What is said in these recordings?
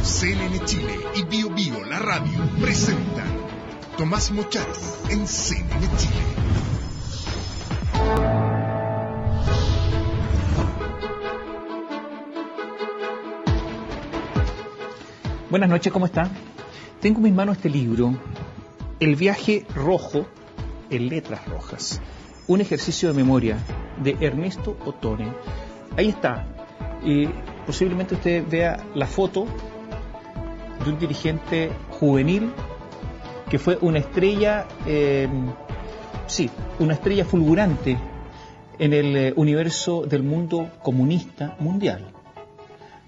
CNN Chile y Bio Bio, la radio, presentan Tomás Mochati en CNN Chile. Buenas noches, ¿cómo está? Tengo en mis manos este libro, El viaje rojo, en letras rojas, un ejercicio de memoria, de Ernesto Ottone. Ahí está. Posiblemente usted vea la foto de un dirigente juvenil que fue una estrella, una estrella fulgurante en el universo del mundo comunista mundial.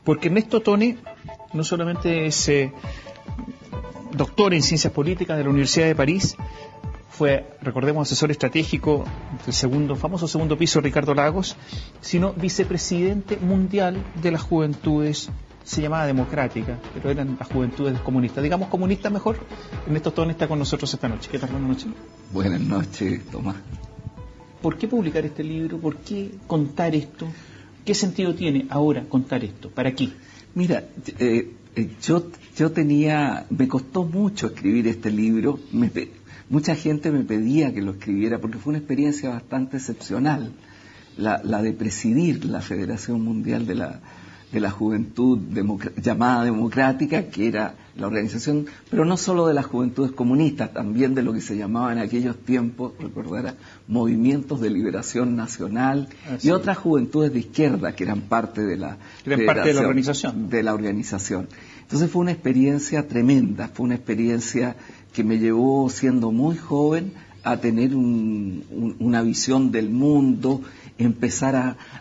Porque Ernesto Ottone no solamente es doctor en ciencias políticas de la Universidad de París, fue, recordemos, asesor estratégico del famoso segundo piso Ricardo Lagos, sino vicepresidente mundial de las juventudes, se llamaba democrática, pero eran las juventudes comunistas. Digamos comunistas mejor. Ernesto Ottone está con nosotros esta noche. ¿Qué tal? Buenas noches. Buenas noches, Tomás. ¿Por qué publicar este libro? ¿Por qué contar esto? ¿Qué sentido tiene ahora contar esto? ¿Para qué? Mira, me costó mucho escribir este libro. Mucha gente me pedía que lo escribiera porque fue una experiencia bastante excepcional, la de presidir la Federación Mundial de la Juventud llamada Democrática, que era la organización, pero no solo de las juventudes comunistas, también de lo que se llamaba en aquellos tiempos, recordará, movimientos de liberación nacional y otras juventudes de izquierda que eran parte de la organización. Entonces fue una experiencia tremenda, fue una experiencia que me llevó, siendo muy joven, a tener una visión del mundo, empezar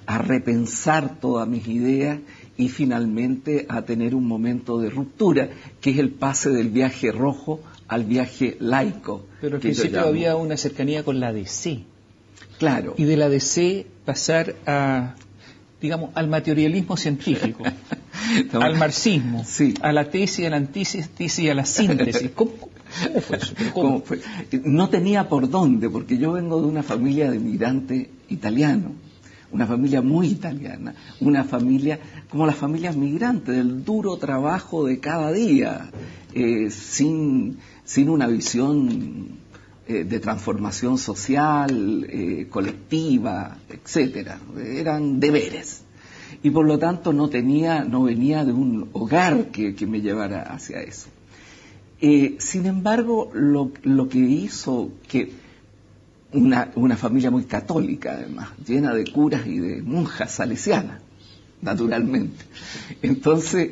a repensar todas mis ideas y finalmente a tener un momento de ruptura, que es el pase del viaje rojo al viaje laico. Pero al principio había una cercanía con la DC. Claro. Y de la DC pasar a, digamos, al materialismo científico, al marxismo, sí, a la tesis, a la antítesis y a la síntesis. ¿Cómo fue eso? ¿Cómo fue? No tenía por dónde, porque yo vengo de una familia de inmigrantes italianos, una familia muy italiana, una familia como las familias migrantes, del duro trabajo de cada día, sin una visión de transformación social, colectiva, etcétera. Eran deberes. Y por lo tanto no venía de un hogar que me llevara hacia eso. Sin embargo, lo que hizo que una familia muy católica, además, llena de curas y de monjas salesianas, naturalmente. Entonces,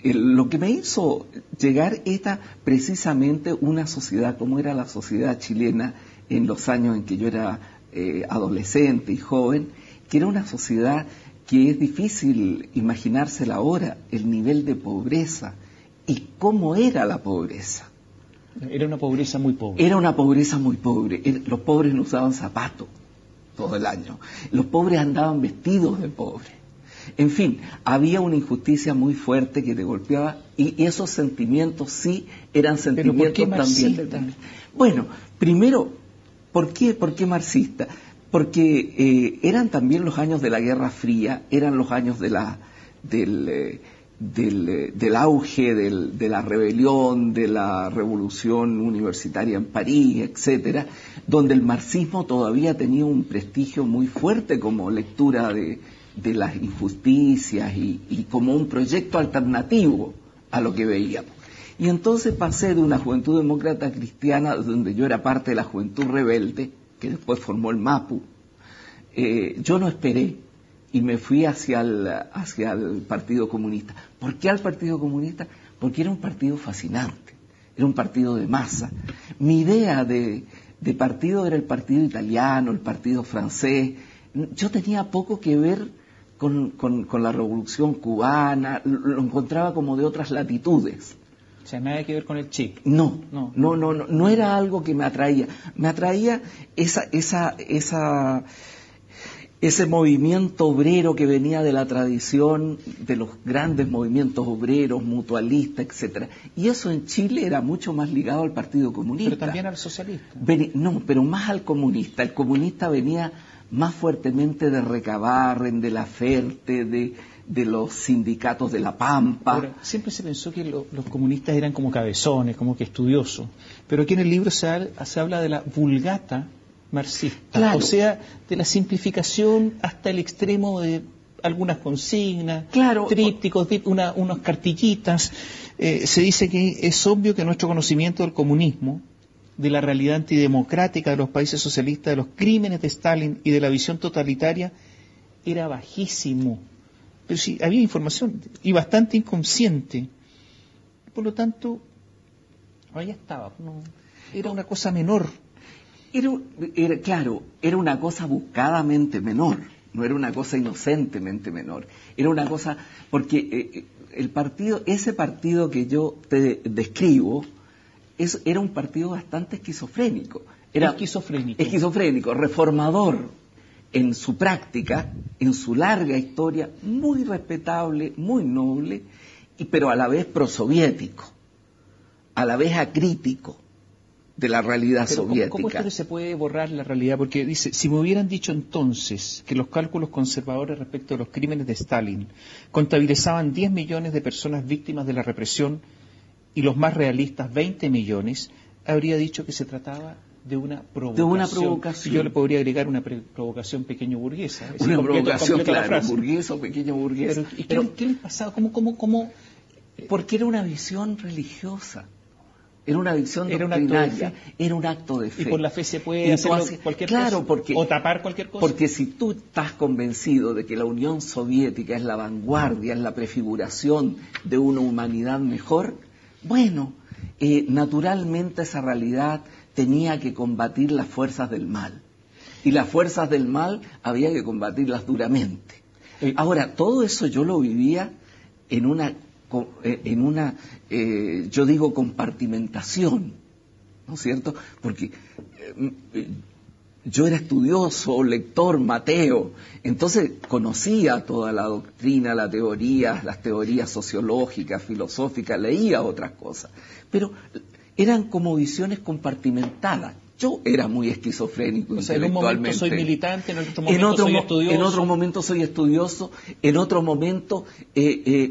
lo que me hizo llegar era precisamente una sociedad como era la sociedad chilena en los años en que yo era adolescente y joven, que era una sociedad que es difícil imaginársela ahora, el nivel de pobreza y cómo era la pobreza. Era una pobreza muy pobre. Era una pobreza muy pobre. Los pobres no usaban zapatos todo el año. Los pobres andaban vestidos de pobre. En fin, había una injusticia muy fuerte que te golpeaba y esos sentimientos sí eran sentimientos también. Bueno, primero, ¿por qué marxista? Porque eran también los años de la Guerra Fría, eran los años del auge de la rebelión, de la revolución universitaria en París, etcétera, donde el marxismo todavía tenía un prestigio muy fuerte como lectura de las injusticias y como un proyecto alternativo a lo que veíamos. Y entonces pasé de una juventud demócrata cristiana, donde yo era parte de la juventud rebelde, que después formó el MAPU. Yo no esperé y me fui hacia el Partido Comunista. ¿Por qué al Partido Comunista? Porque era un partido fascinante, era un partido de masa. Mi idea de partido era el partido italiano, el partido francés. Yo tenía poco que ver con la revolución cubana, lo encontraba como de otras latitudes. O sea, nada que ver con el Che. No era algo que me atraía. Me atraía ese movimiento obrero que venía de la tradición de los grandes movimientos obreros, mutualistas, etcétera. Y eso en Chile era mucho más ligado al Partido Comunista. Pero también al socialista. No, pero más al comunista. El comunista venía más fuertemente de Recabarren, de la Ferte, de los sindicatos de La Pampa. Ahora, siempre se pensó que los comunistas eran como cabezones, como que estudiosos, pero aquí en el libro se habla de la vulgata marxista, Claro. o sea, de la simplificación hasta el extremo de algunas consignas, Claro. trípticos, unas cartillitas. Se dice que es obvio que nuestro conocimiento del comunismo, de la realidad antidemocrática de los países socialistas, de los crímenes de Stalin y de la visión totalitaria, era bajísimo. Pero sí, había información y bastante inconsciente. Por lo tanto, ahí estaba. No, era una cosa menor. Claro, era una cosa buscadamente menor, no era una cosa inocentemente menor. Era una cosa, porque ese partido que yo te describo, era un partido bastante esquizofrénico. Era esquizofrénico, reformador en su práctica, en su larga historia, muy respetable, muy noble, pero a la vez prosoviético, a la vez acrítico de la realidad soviética. ¿Cómo es que se puede borrar la realidad? Porque dice, si me hubieran dicho entonces que los cálculos conservadores respecto a los crímenes de Stalin contabilizaban 10 millones de personas víctimas de la represión y los más realistas 20 millones, habría dicho que se trataba de una provocación. Y yo le podría agregar una provocación pequeño burguesa. Una provocación, claro, burguesa o pequeño burguesa. Pero ¿qué le pasaba? ¿Cómo? Porque era una visión religiosa. Era una visión doctrinaria, era un acto de fe. Y por la fe se puede hacer cualquier cosa. O tapar cualquier cosa. Porque si tú estás convencido de que la Unión Soviética es la vanguardia, es la prefiguración de una humanidad mejor, bueno, naturalmente esa realidad tenía que combatir las fuerzas del mal. Y las fuerzas del mal había que combatirlas duramente. Ahora, todo eso yo lo vivía en una yo digo, compartimentación, ¿no es cierto? Porque yo era estudioso, lector, mateo, entonces conocía toda la doctrina, las teorías sociológicas, filosóficas, leía otras cosas, pero eran como visiones compartimentadas. Yo era muy esquizofrénico intelectualmente. En un momento soy militante, en otro momento soy estudioso. En otro momento soy estudioso, en otro momento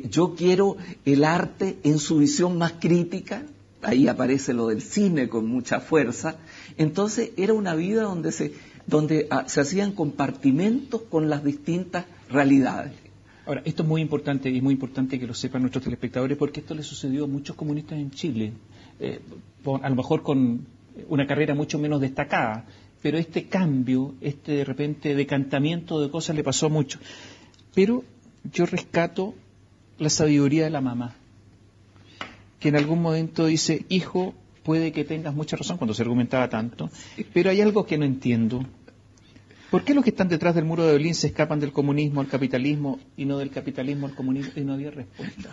yo quiero el arte en su visión más crítica. Ahí aparece lo del cine con mucha fuerza. Entonces era una vida donde se hacían compartimentos con las distintas realidades. Ahora, esto es muy importante y es muy importante que lo sepan nuestros telespectadores porque esto le sucedió a muchos comunistas en Chile. A lo mejor con una carrera mucho menos destacada, pero este cambio, de repente decantamiento de cosas le pasó mucho. Pero yo rescato la sabiduría de la mamá, que en algún momento dice, hijo, puede que tengas mucha razón cuando se argumentaba tanto, pero hay algo que no entiendo. ¿Por qué los que están detrás del muro de Berlín se escapan del comunismo al capitalismo y no del capitalismo al comunismo? Y no había respuesta.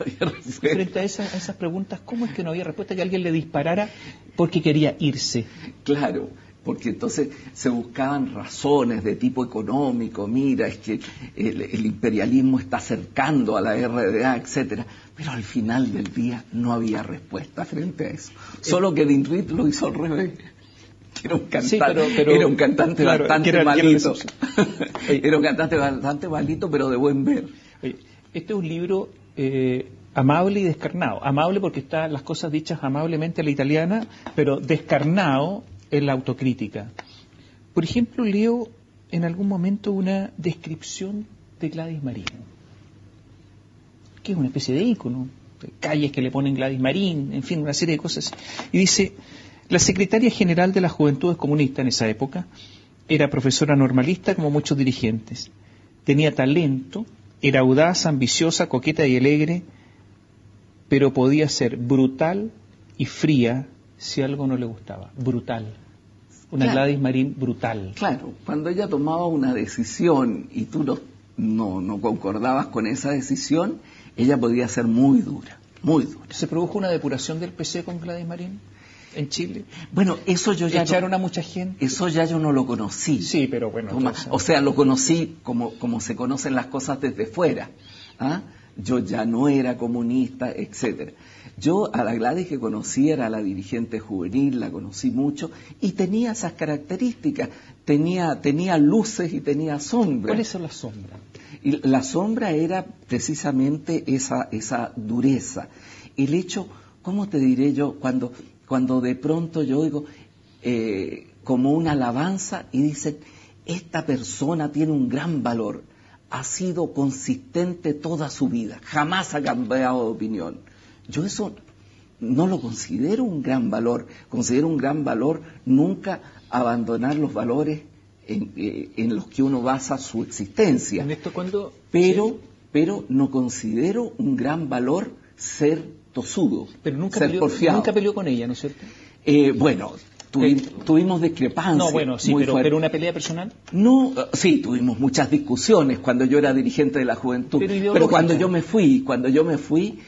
Frente a esas preguntas, ¿cómo es que no había respuesta? Que alguien le disparara porque quería irse. Claro, porque entonces se buscaban razones de tipo económico. Mira, es que el imperialismo está acercando a la RDA, etcétera. Pero al final del día no había respuesta frente a eso. Solo que Dinrith lo hizo al revés. Era un cantante, era un cantante bastante malito. Era un cantante bastante malito, pero de buen ver. Este es un libro amable y descarnado. Amable porque están las cosas dichas amablemente a la italiana, pero descarnado en la autocrítica. Por ejemplo, leo en algún momento una descripción de Gladys Marín, que es una especie de ícono, calles que le ponen Gladys Marín, en fin, una serie de cosas. Y dice... La secretaria general de las Juventudes Comunistas en esa época era profesora normalista como muchos dirigentes. Tenía talento, era audaz, ambiciosa, coqueta y alegre, pero podía ser brutal y fría si algo no le gustaba. Brutal. Una Gladys Marín brutal. Claro, cuando ella tomaba una decisión y tú no concordabas con esa decisión, ella podía ser muy dura, muy dura. ¿Se produjo una depuración del PC con Gladys Marín en Chile? Bueno, eso yo ya ¿Echaron a mucha gente? Eso ya yo no lo conocí. Sí, pero bueno. O sea, lo conocí como se conocen las cosas desde fuera. ¿Ah? yo ya no era comunista, etcétera. Yo a la Gladys que conocí era la dirigente juvenil, la conocí mucho y tenía esas características, tenía luces y tenía sombras. ¿Cuáles son las sombras? Y la sombra era precisamente esa dureza. El hecho, ¿cómo te diré yo? Cuando de pronto yo oigo como una alabanza y dicen, esta persona tiene un gran valor, ha sido consistente toda su vida, jamás ha cambiado de opinión. Yo eso no lo considero un gran valor, considero un gran valor nunca abandonar los valores en los que uno basa su existencia. ¿En esto cuándo? Pero no considero un gran valor ser tosudo, pero nunca ser porfiado. Nunca peleó con ella, ¿no es cierto? Bueno, tuvimos discrepancias. No, bueno, sí, pero una pelea personal. No, sí, tuvimos muchas discusiones cuando yo era dirigente de la juventud. Pero cuando yo me fui,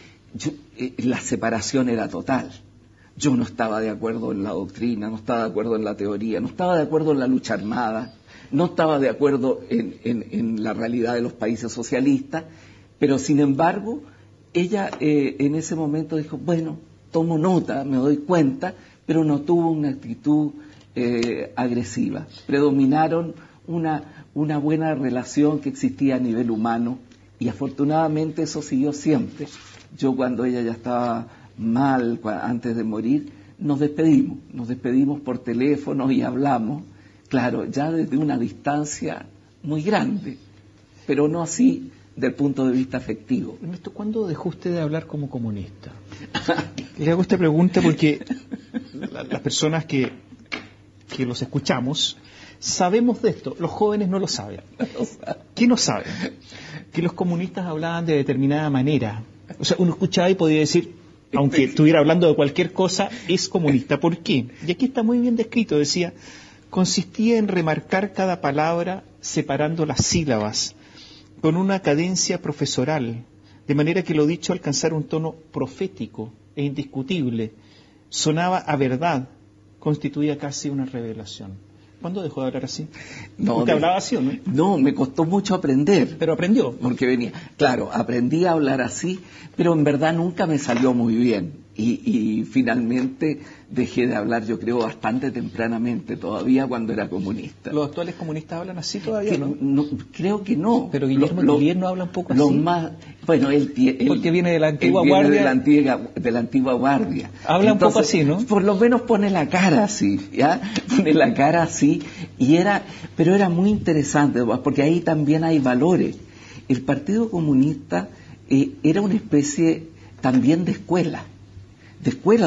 la separación era total. Yo no estaba de acuerdo en la doctrina, no estaba de acuerdo en la teoría, no estaba de acuerdo en la lucha armada, no estaba de acuerdo en la realidad de los países socialistas, pero sin embargo, ella en ese momento dijo, bueno, tomo nota, me doy cuenta, pero no tuvo una actitud agresiva. Predominaron una buena relación que existía a nivel humano y afortunadamente eso siguió siempre. Yo cuando ella ya estaba mal, antes de morir, nos despedimos por teléfono y hablamos, claro, ya desde una distancia muy grande, pero no así del punto de vista afectivo. Ernesto, ¿cuándo dejó usted de hablar como comunista? Le hago esta pregunta porque las personas que los escuchamos sabemos de esto, los jóvenes no lo saben. ¿Qué no saben? Que los comunistas hablaban de determinada manera. O sea, uno escuchaba y podía decir, aunque estuviera hablando de cualquier cosa, es comunista. ¿Por qué? Y aquí está muy bien descrito, decía, consistía en remarcar cada palabra separando las sílabas con una cadencia profesoral, de manera que lo dicho alcanzara un tono profético e indiscutible, sonaba a verdad, constituía casi una revelación. ¿Cuándo dejó de hablar así? No, ¿Usted hablaba así o no? No, me costó mucho aprender. ¿Pero aprendió? Porque venía, claro, aprendí a hablar así, pero en verdad nunca me salió muy bien. Y finalmente dejé de hablar, yo creo, bastante tempranamente, todavía cuando era comunista. ¿Los actuales comunistas hablan así todavía, no? Creo que no. Pero Guillermo no habla un poco así. Bueno, él porque viene de la antigua guardia. De la antigua guardia. Habla un poco así, ¿no? Por lo menos pone la cara así, ¿ya? Pone la cara así. Pero era muy interesante, porque ahí también hay valores. El Partido Comunista era una especie también de escuela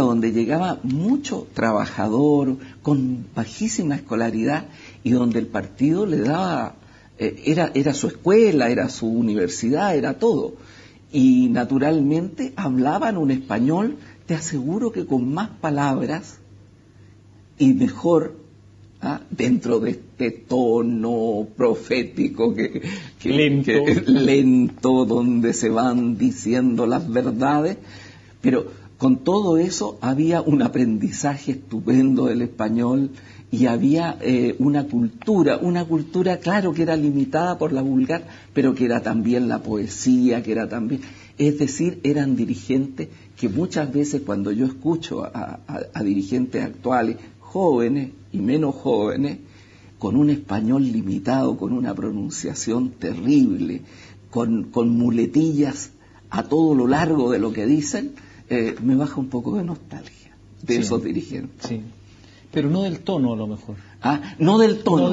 donde llegaba mucho trabajador con bajísima escolaridad y donde el partido le daba, era su escuela, era su universidad, era todo. Y naturalmente hablaban un español, te aseguro que con más palabras y mejor, dentro de este tono profético lento, donde se van diciendo las verdades, pero con todo eso había un aprendizaje estupendo del español y había una cultura, claro, que era limitada por la vulgar, pero que era también la poesía, que era también... Es decir, eran dirigentes que muchas veces cuando yo escucho a dirigentes actuales, jóvenes y menos jóvenes, con un español limitado, con una pronunciación terrible, con muletillas a todo lo largo de lo que dicen, me baja un poco de nostalgia de esos dirigentes. Sí. Pero no del tono, a lo mejor. No del tono,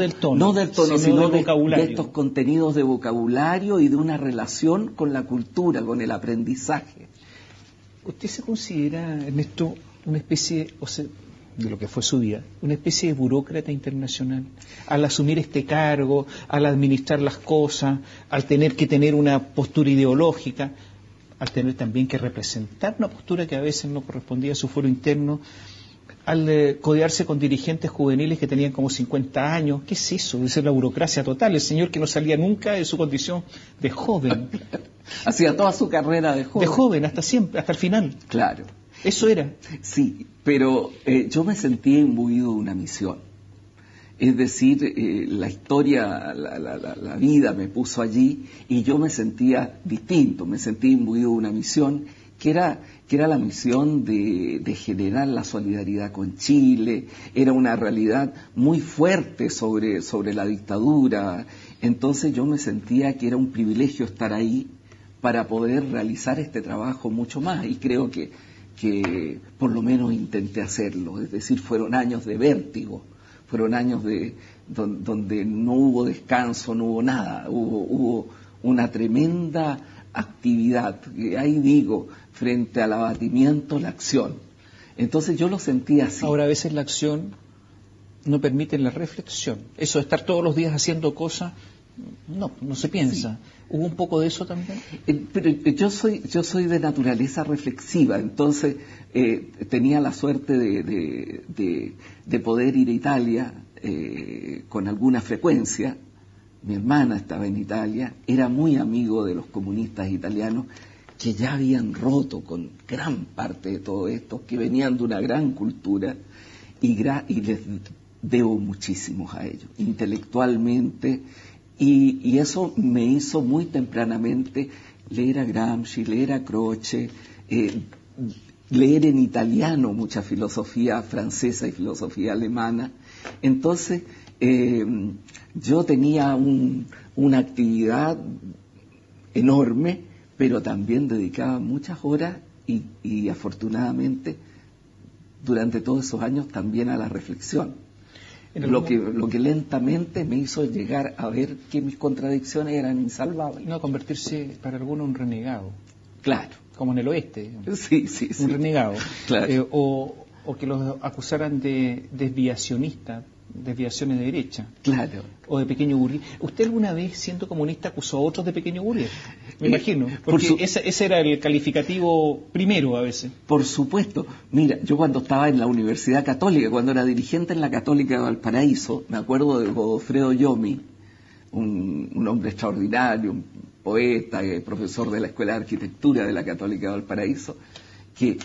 sino de estos contenidos de vocabulario y de una relación con la cultura, con el aprendizaje. ¿Usted se considera, Ernesto, una especie, de lo que fue su vida, una especie de burócrata internacional? Al asumir este cargo, al administrar las cosas, al tener que tener una postura ideológica, al tener también que representar una postura que a veces no correspondía a su foro interno, al codearse con dirigentes juveniles que tenían como 50 años. ¿Qué es eso? Esa es la burocracia total. El señor que no salía nunca de su condición de joven. Hacía toda su carrera de joven. De joven, hasta siempre, hasta el final. Claro. Eso era. Sí, pero yo me sentí imbuido de una misión. Es decir, la historia, la vida me puso allí y yo me sentía distinto, me sentí imbuido de una misión que era la misión de generar la solidaridad con Chile. Era una realidad muy fuerte sobre la dictadura. Entonces yo me sentía que era un privilegio estar ahí para poder realizar este trabajo mucho más, y creo que por lo menos intenté hacerlo. Es decir, fueron años de vértigo, fueron años donde no hubo descanso, no hubo nada, hubo una tremenda actividad. Ahí digo, frente al abatimiento, la acción. Entonces yo lo sentí así. Ahora, a veces la acción no permite la reflexión. Eso de estar todos los días haciendo cosas, no se piensa. Sí. ¿Hubo un poco de eso también? Pero yo soy de naturaleza reflexiva, entonces tenía la suerte de poder ir a Italia con alguna frecuencia. Mi hermana estaba en Italia, era muy amigo de los comunistas italianos que ya habían roto con gran parte de todo esto, que venían de una gran cultura, y les debo muchísimos a ellos, intelectualmente, y eso me hizo muy tempranamente leer a Gramsci, leer a Croce, leer en italiano mucha filosofía francesa y filosofía alemana. Entonces, yo tenía una actividad enorme, pero también dedicaba muchas horas y afortunadamente durante todos esos años también a la reflexión. Lo que lentamente me hizo llegar a ver que mis contradicciones eran insalvables. No, convertirse para algunos en un renegado. Claro. Como en el oeste. Sí. Un renegado. Claro. O que los acusaran de desviacionista, desviaciones de derecha. Claro. O de pequeño burgués. ¿Usted alguna vez, siendo comunista, acusó a otros de pequeño burgués? Me imagino. Porque ese era el calificativo primero a veces. Por supuesto. Mira, yo cuando estaba en la Universidad Católica, cuando era dirigente en la Católica de Valparaíso, me acuerdo de Godofredo Yomi, un hombre extraordinario, un poeta, profesor de la Escuela de Arquitectura de la Católica de Valparaíso, que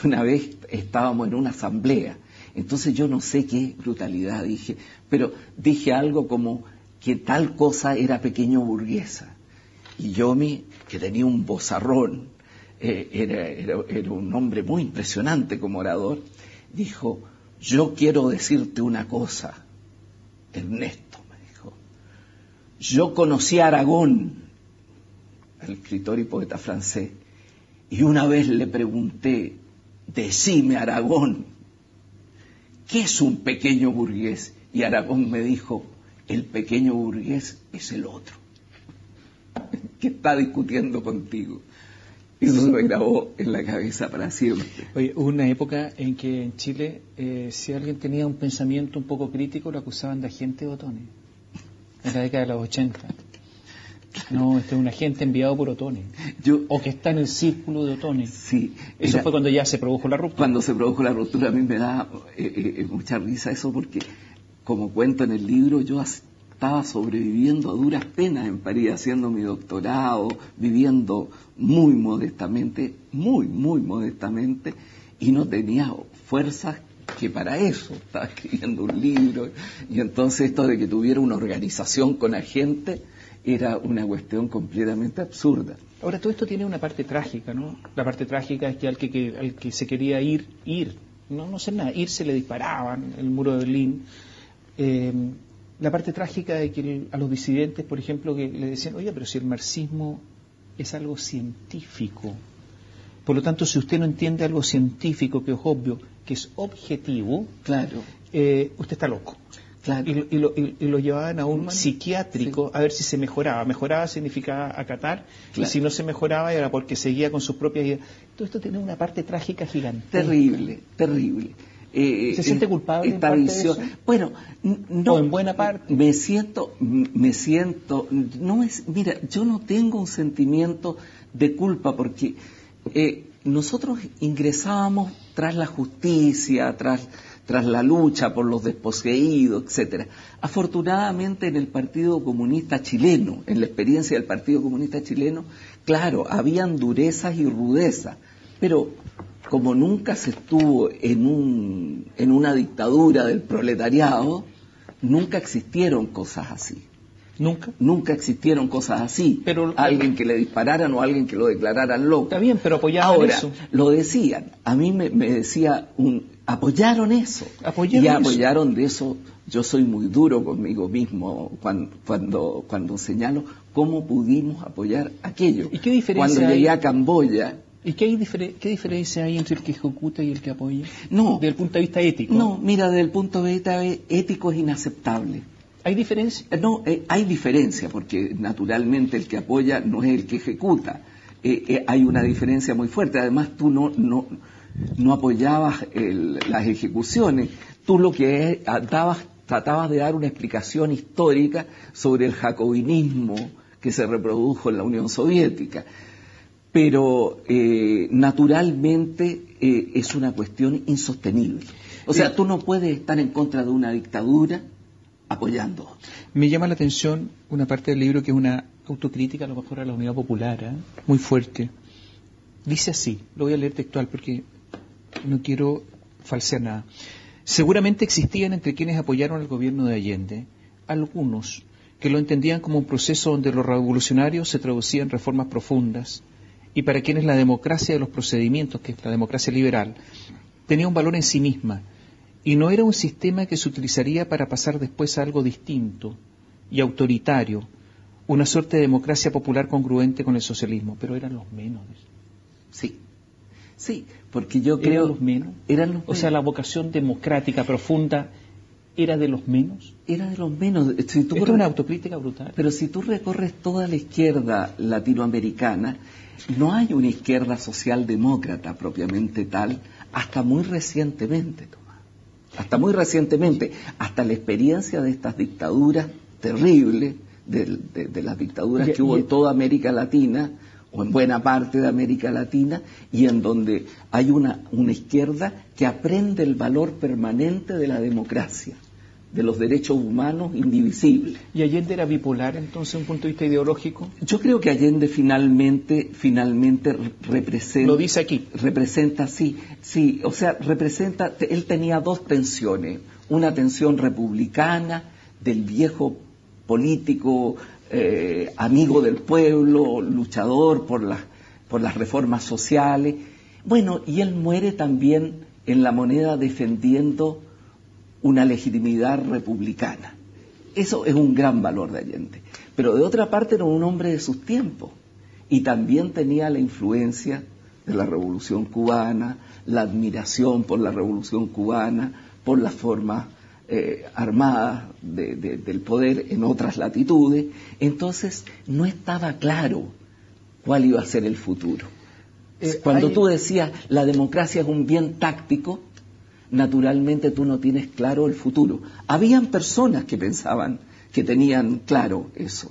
una vez estábamos en una asamblea. Entonces yo no sé qué brutalidad dije, pero dije algo como que tal cosa era pequeño burguesa. Y Yomi, que tenía un vozarrón, era un hombre muy impresionante como orador, dijo: yo quiero decirte una cosa, Ernesto, me dijo. Yo conocí a Aragón, el escritor y poeta francés, y una vez le pregunté: decime, Aragón, ¿qué es un pequeño burgués? Y Aragón me dijo: el pequeño burgués es el otro, que está discutiendo contigo. Eso se me grabó en la cabeza para siempre. Oye, hubo una época en que en Chile, si alguien tenía un pensamiento un poco crítico, lo acusaban de agente de Otones. En la década de los 80. No, este es un agente enviado por Otones. O que está en el círculo de Otones. Sí. Eso fue cuando ya se produjo la ruptura. Cuando se produjo la ruptura, a mí me da mucha risa eso, porque, como cuento en el libro, yo estaba sobreviviendo a duras penas en París, haciendo mi doctorado, viviendo muy modestamente, y no tenía fuerzas que para eso. Estaba escribiendo un libro, y entonces esto de que tuviera una organización con agentes era una cuestión completamente absurda. Ahora, todo esto tiene una parte trágica, ¿no? La parte trágica es que al que se quería ir, no hacer nada, se le disparaban, el muro de Berlín. La parte trágica de que a los disidentes, por ejemplo, que le decían: oye, pero si el marxismo es algo científico, por lo tanto, si usted no entiende algo científico, que es obvio, que es objetivo, claro, usted está loco. Claro. Y lo llevaban a un psiquiátrico, sí, a ver si se mejoraba. Mejoraba significaba acatar, claro, y si no se mejoraba era porque seguía con sus propias ideas. Todo esto tiene una parte trágica gigante. Terrible. ¿Se siente culpable en parte de eso? Bueno, no. ¿O en buena parte? Me siento, mira, yo no tengo un sentimiento de culpa, porque nosotros ingresábamos tras la justicia, tras la lucha por los desposeídos, etcétera. Afortunadamente, en el Partido Comunista Chileno, en la experiencia del Partido Comunista Chileno, claro, habían durezas y rudezas, pero como nunca se estuvo en una dictadura del proletariado, nunca existieron cosas así. ¿Nunca? Nunca existieron cosas así. Pero alguien que le dispararan o alguien que lo declararan loco. Está bien, pero apoyaban Ahora, eso. Lo decían. A mí me decía apoyaron eso. Apoyaron de eso. Yo soy muy duro conmigo mismo cuando señalo cómo pudimos apoyar aquello. ¿Y qué diferencia cuando llegué hay? a Camboya. ¿Y qué diferencia hay entre el que ejecuta y el que apoya? No. Desde el punto de vista ético. No, mira, desde el punto de vista ético es inaceptable. ¿Hay diferencia? No, hay diferencia, porque naturalmente el que apoya no es el que ejecuta. Hay una diferencia muy fuerte. Además, tú no apoyabas las ejecuciones. Tú lo que tratabas de dar una explicación histórica sobre el jacobinismo que se reprodujo en la Unión Soviética. Pero naturalmente es una cuestión insostenible. O sea, tú no puedes estar en contra de una dictadura apoyando. Me llama la atención una parte del libro que es una autocrítica a lo mejor a la Unidad Popular, muy fuerte. Dice así, lo voy a leer textual porque no quiero falsear nada. Seguramente existían entre quienes apoyaron al gobierno de Allende algunos que lo entendían como un proceso donde lo revolucionario se traducía en reformas profundas y para quienes la democracia de los procedimientos, que es la democracia liberal, tenía un valor en sí misma y no era un sistema que se utilizaría para pasar después a algo distinto y autoritario, una suerte de democracia popular congruente con el socialismo, pero eran los menos. Sí, porque yo creo... ¿Eran los menos? O sea, la vocación democrática profunda era de los menos. Era de los menos. Esto es una autocrítica brutal. Pero si tú recorres toda la izquierda latinoamericana, no hay una izquierda socialdemócrata propiamente tal, hasta muy recientemente, Tomás. Hasta muy recientemente, hasta la experiencia de estas dictaduras terribles, de las dictaduras que hubo en toda América Latina, o en buena parte de América Latina, y en donde hay una izquierda que aprende el valor permanente de la democracia, de los derechos humanos indivisibles. ¿Y Allende era bipolar entonces, desde un punto de vista ideológico? Yo creo que Allende finalmente representa... Lo dice aquí. Representa, sí, o sea, representa... Él tenía dos tensiones, una tensión republicana, del viejo político... amigo del pueblo, luchador por las reformas sociales. Bueno, y él muere también en La Moneda defendiendo una legitimidad republicana. Eso es un gran valor de Allende. Pero de otra parte era un hombre de sus tiempos y también tenía la influencia de la Revolución Cubana, la admiración por la Revolución Cubana, por las formas armadas del poder en otras latitudes. Entonces no estaba claro cuál iba a ser el futuro. Cuando tú decías la democracia es un bien táctico, naturalmente tú no tienes claro el futuro. Habían personas que pensaban que tenían claro eso,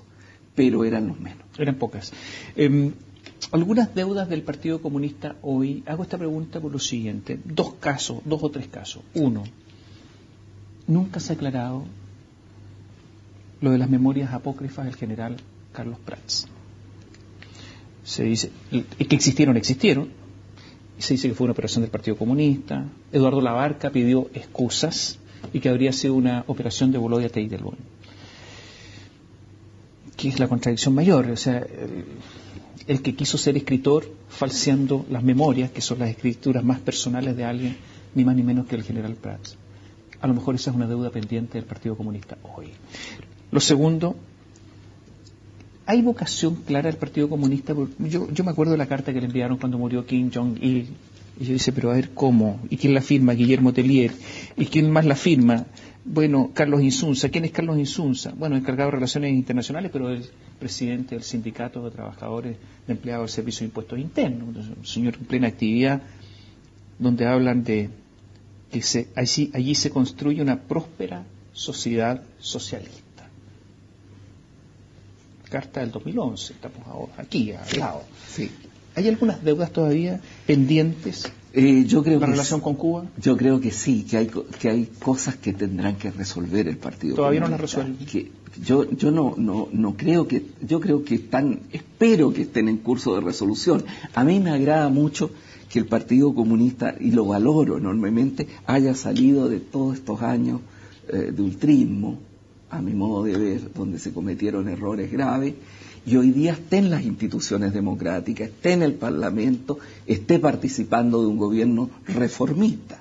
pero eran los menos. Eran pocas. Algunas deudas del Partido Comunista hoy, hago esta pregunta por lo siguiente, dos o tres casos. Uno, nunca se ha aclarado lo de las memorias apócrifas del general Carlos Prats. Se dice que existieron, y se dice que fue una operación del Partido Comunista. Eduardo Labarca pidió excusas y que habría sido una operación de Volodya Teitelbaum, que es la contradicción mayor. O sea, el que quiso ser escritor falseando las memorias, que son las escrituras más personales de alguien, ni más ni menos que el general Prats. A lo mejor esa es una deuda pendiente del Partido Comunista hoy. Lo segundo, ¿hay vocación clara del Partido Comunista? Yo me acuerdo de la carta que le enviaron cuando murió Kim Jong-il. Y yo dice, pero a ver, ¿cómo? ¿Y quién la firma? Guillermo Tellier. ¿Y quién más la firma? Bueno, Carlos Insunza. ¿Quién es Carlos Insunza? Bueno, encargado de Relaciones Internacionales, pero el presidente del Sindicato de Trabajadores de Empleados del Servicio de Impuestos Internos. Entonces, un señor en plena actividad, donde hablan de que allí se construye una próspera sociedad socialista. Carta del 2011, estamos ahora aquí al lado. Sí. ¿Hay algunas deudas todavía pendientes? Yo creo ¿La relación con Cuba? Yo creo que sí, que hay cosas que tendrán que resolver el Partido ¿Todavía Comunista. no las resuelven? Yo no creo que, yo creo que espero que estén en curso de resolución. A mí me agrada mucho que el Partido Comunista, y lo valoro enormemente, haya salido de todos estos años de ultrismo, a mi modo de ver, donde se cometieron errores graves, y hoy día esté en las instituciones democráticas, esté en el Parlamento, esté participando de un gobierno reformista,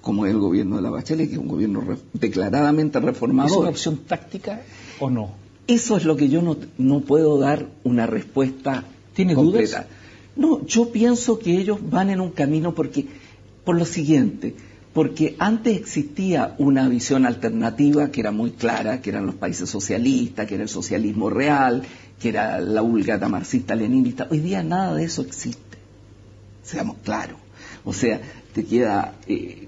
como es el gobierno de la Bachelet, que es un gobierno declaradamente reformador. ¿Es una opción táctica o no? Eso es lo que yo no puedo dar una respuesta ¿Tiene completa. dudas? No, yo pienso que ellos van en un camino por lo siguiente, porque antes existía una visión alternativa que era muy clara, que eran los países socialistas, que era el socialismo real, que era la vulgata marxista-leninista. Hoy día nada de eso existe, seamos claros. O sea, te queda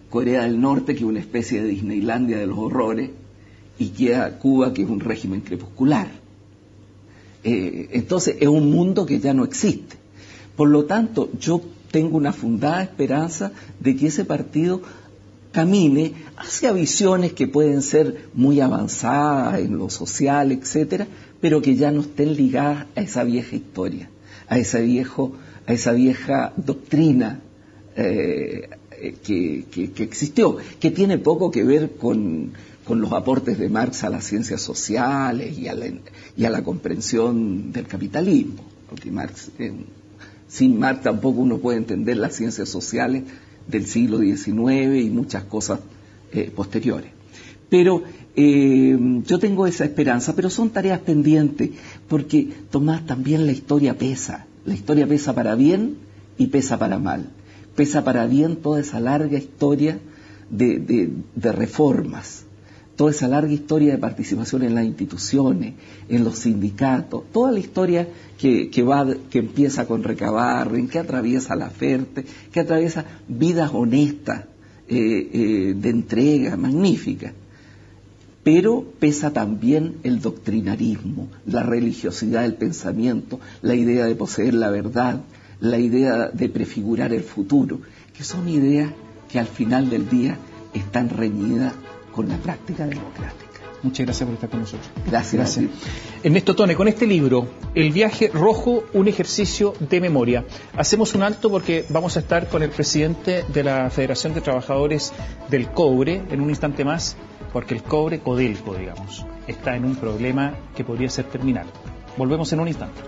Corea del Norte, que es una especie de Disneylandia de los horrores, y queda Cuba, que es un régimen crepuscular. Entonces es un mundo que ya no existe. Por lo tanto, yo tengo una fundada esperanza de que ese partido camine hacia visiones que pueden ser muy avanzadas en lo social, etcétera, pero que ya no estén ligadas a esa vieja historia, a esa vieja doctrina que existió, que tiene poco que ver con los aportes de Marx a las ciencias sociales y a la comprensión del capitalismo, porque sin Marx tampoco uno puede entender las ciencias sociales del siglo XIX y muchas cosas posteriores. Pero yo tengo esa esperanza, pero son tareas pendientes, porque, Tomás, también la historia pesa para bien y pesa para mal. Pesa para bien toda esa larga historia de reformas, toda esa larga historia de participación en las instituciones, en los sindicatos, toda la historia que empieza con Recabarren, que atraviesa la Ferte, que atraviesa vidas honestas, de entrega, magnífica. Pero pesa también el doctrinarismo, la religiosidad del pensamiento, la idea de poseer la verdad, la idea de prefigurar el futuro, que son ideas que al final del día están reñidas con la práctica democrática. Muchas gracias por estar con nosotros. Gracias. Ernesto Tone, con este libro, El viaje rojo, un ejercicio de memoria. Hacemos un alto porque vamos a estar con el presidente de la Federación de Trabajadores del Cobre en un instante más, porque el cobre, Codelco, digamos, está en un problema que podría ser terminal. Volvemos en un instante.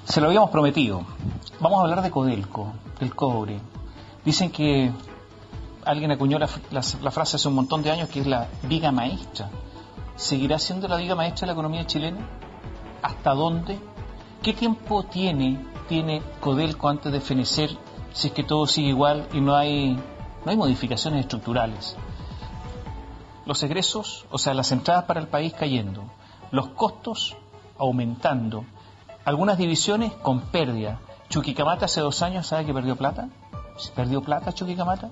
Se lo habíamos prometido. Vamos a hablar de Codelco, del cobre. Dicen que alguien acuñó la frase hace un montón de años, que es la viga maestra. ¿Seguirá siendo la viga maestra de la economía chilena? ¿Hasta dónde? ¿Qué tiempo tiene Codelco antes de fenecer, si es que todo sigue igual y no hay modificaciones estructurales? Los egresos, o sea, las entradas para el país cayendo, los costos aumentando, algunas divisiones con pérdida. Chuquicamata hace 2 años, ¿sabe que perdió plata? ¿Perdió plata Chuquicamata?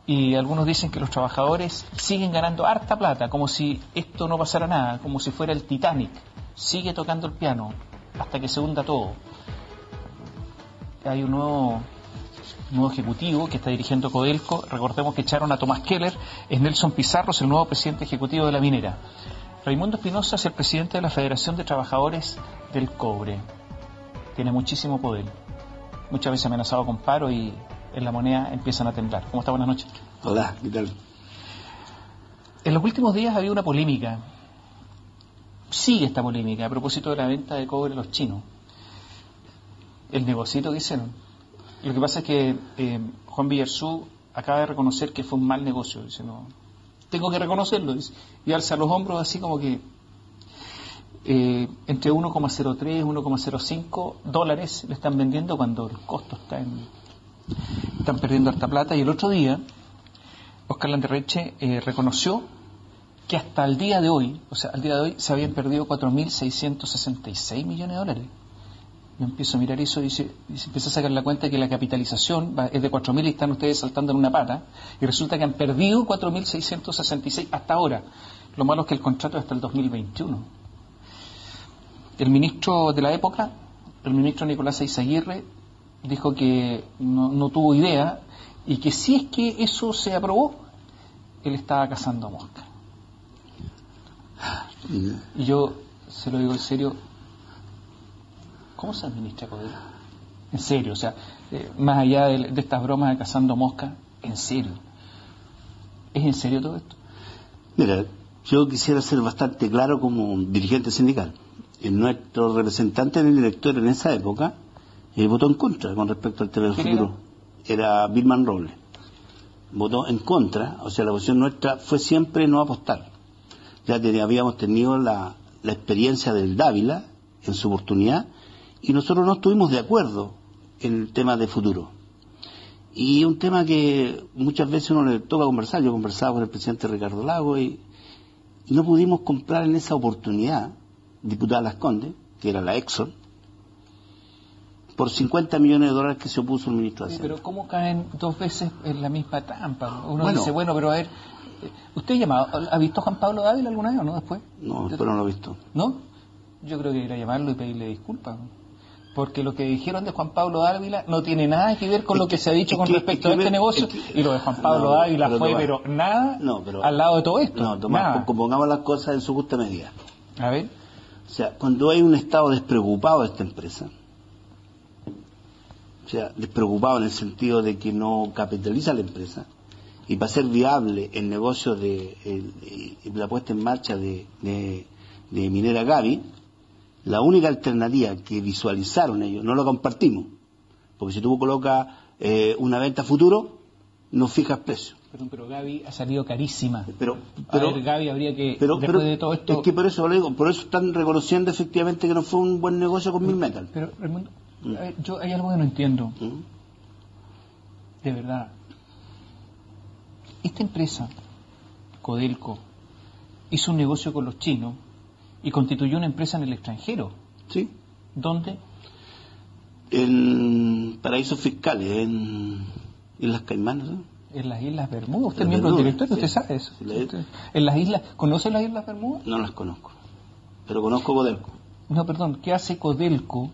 Y algunos dicen que los trabajadores siguen ganando harta plata, como si esto no pasara nada, como si fuera el Titanic. Sigue tocando el piano hasta que se hunda todo. Hay un nuevo ejecutivo que está dirigiendo Codelco. Recordemos que echaron a Tomás Keller. Es Nelson Pizarro, el nuevo presidente ejecutivo de la minera. Raimundo Espinosa es el presidente de la Federación de Trabajadores del Cobre. Tiene muchísimo poder. Muchas veces amenazado con paro y en la moneda empiezan a temblar. ¿Cómo está? Buenas noches. Hola, ¿qué tal? En los últimos días ha habido una polémica. Sigue esta polémica a propósito de la venta de cobre a los chinos. El negocito, dicen. Lo que pasa es que Juan Villarzú acaba de reconocer que fue un mal negocio. Dice, no, tengo que reconocerlo. Dice, y alza los hombros así como que entre 1,03 y 1,05 dólares le están vendiendo cuando el costo están perdiendo harta plata. Y el otro día Oscar Landerreche reconoció que hasta el día de hoy, se habían perdido 4.666 millones de dólares. Yo empiezo a mirar eso y empiezo a sacar la cuenta que la capitalización es de 4.000 y están ustedes saltando en una pata, y resulta que han perdido 4.666 hasta ahora. Lo malo es que el contrato es hasta el 2021. El ministro de la época, el ministro Nicolás Eizaguirre, dijo que no tuvo idea y que si es que eso se aprobó, él estaba cazando moscas. Y yo se lo digo en serio, ¿cómo se administra Codelco? En serio, o sea, más allá de estas bromas de cazando moscas, en serio. ¿Es en serio todo esto? Mira, yo quisiera ser bastante claro como dirigente sindical. Nuestro representante en el directorio en esa época votó en contra con respecto al tema del futuro. Era Birman Robles. Votó en contra, o sea, la posición nuestra fue siempre no apostar. Ya habíamos tenido la experiencia del Dávila en su oportunidad y nosotros no estuvimos de acuerdo en el tema de futuro. Y un tema que muchas veces uno le toca conversar. Yo conversaba con el presidente Ricardo Lagos y no pudimos comprar en esa oportunidad diputada Las Condes, que era la Exxon, por $50 millones que se opuso el ministro de Hacienda. Pero ¿cómo caen dos veces en la misma trampa? Uno dice, bueno, pero a ver, ¿usted ha visto a Juan Pablo Dávila alguna vez o no después? No, después no lo he visto. ¿No? Yo creo que ir a llamarlo y pedirle disculpas. Porque lo que dijeron de Juan Pablo Dávila no tiene nada que ver con lo que se ha dicho con respecto a este negocio, y lo de Juan Pablo Dávila fue, pero nada al lado de todo esto. No, Tomás, pongamos las cosas en su justa medida. A ver. O sea, cuando hay un Estado despreocupado de esta empresa, o sea, despreocupado en el sentido de que no capitaliza la empresa, y para ser viable el negocio de la puesta en marcha de Minera Gaby, la única alternativa que visualizaron ellos, no lo compartimos, porque si tú colocas una venta a futuro, no fijas precio. Perdón, pero Gaby ha salido carísima. Pero Gaby habría que, después de todo esto... Es que por eso lo digo, por eso están reconociendo efectivamente que no fue un buen negocio con Milmetal. Pero, Raimundo, yo hay algo que no entiendo. De verdad. Esta empresa, Codelco, hizo un negocio con los chinos y constituyó una empresa en el extranjero. Sí. ¿Dónde? En paraísos fiscales, en las Caimanes, ¿no? En las Islas Bermudas. Usted es miembro del directorio, usted sabe eso. En las islas, ¿conoce las Islas Bermudas? No las conozco, pero conozco Codelco. No, perdón, ¿qué hace Codelco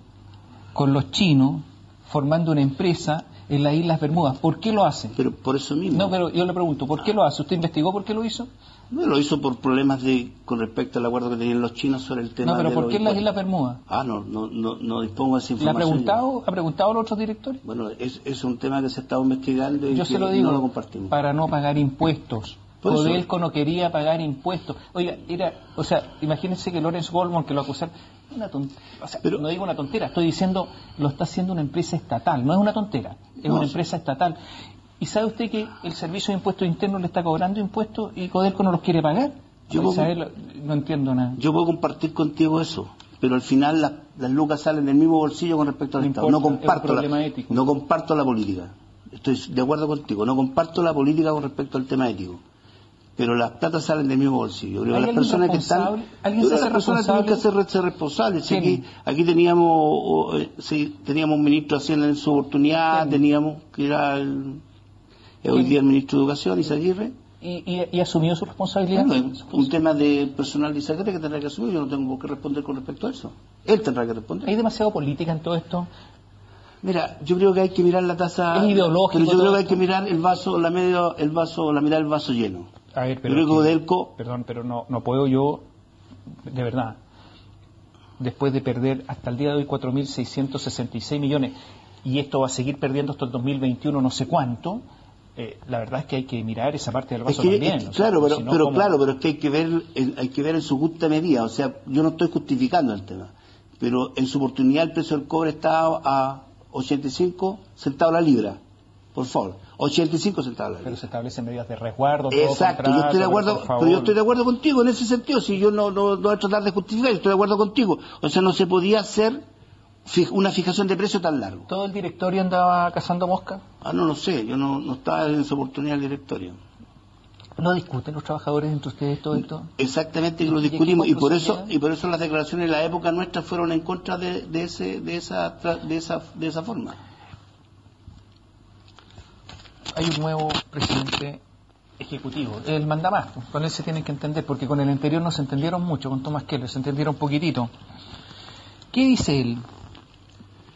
con los chinos formando una empresa en las Islas Bermudas? ¿Por qué lo hace? Pero por eso mismo. No, pero yo le pregunto, ¿por qué lo hace? ¿Usted investigó por qué lo hizo? No, lo hizo por problemas con respecto al acuerdo que tenían los chinos sobre el tema. No, pero ¿por qué en las Islas Bermudas? No dispongo de esa información. ¿Ha preguntado a los otros directores? Bueno, es un tema que se está investigando y yo que se lo digo, no lo compartimos. Para no pagar impuestos. Codelco no quería pagar impuestos. Oiga, imagínense que Lawrence Goldman, que lo acusaron, no digo una tontera, estoy diciendo, lo está haciendo una empresa estatal, no es una tontera, es una empresa estatal. ¿Y sabe usted que el Servicio de Impuestos Internos le está cobrando impuestos y Codelco no los quiere pagar? No entiendo nada. Yo puedo compartir contigo eso, pero al final las lucas salen del mismo bolsillo con respecto al Estado. No comparto la política. Estoy de acuerdo contigo, no comparto la política con respecto al tema ético. Pero las platas salen del mismo bolsillo. Las personas que están... Las personas tienen que ser responsables. Sí, aquí teníamos un ministro de Hacienda en su oportunidad, teníamos que era hoy día el ministro de Educación, Izaguirre. ¿Y asumió su responsabilidad? Bueno, un tema de personal de Izaguirre que tendrá que asumir. Yo no tengo por qué responder con respecto a eso. Él tendrá que responder. ¿Hay demasiado política en todo esto? Mira, yo creo que hay que mirar la taza... Es ideológico. Pero yo creo que hay que mirar el vaso lleno. A ver, pero perdón, pero no puedo yo, de verdad, después de perder hasta el día de hoy 4.666 millones, y esto va a seguir perdiendo hasta el 2021 no sé cuánto, la verdad es que hay que mirar esa parte del vaso también. Claro, pero es que hay que ver en su justa medida. O sea, yo no estoy justificando el tema, pero en su oportunidad el precio del cobre estaba a 85 centavos la libra. Por favor, 85 centavos la libra. Pero se establecen medidas de resguardo. Exacto, yo estoy de acuerdo, pero yo estoy de acuerdo contigo en ese sentido. Si yo no voy a tratar de justificar, estoy de acuerdo contigo. O sea, no se podía hacer una fijación de precio tan largo. ¿Todo el directorio andaba cazando mosca? No lo sé, yo no estaba en esa oportunidad del directorio. ¿No discuten los trabajadores entre ustedes todo esto? Exactamente que lo discutimos y por eso las declaraciones de la época nuestra fueron en contra de esa forma. Hay un nuevo presidente ejecutivo, el mandamás, con él se tienen que entender, porque con el anterior no se entendieron mucho, con Tomás Keller se entendieron poquitito. ¿Qué dice él?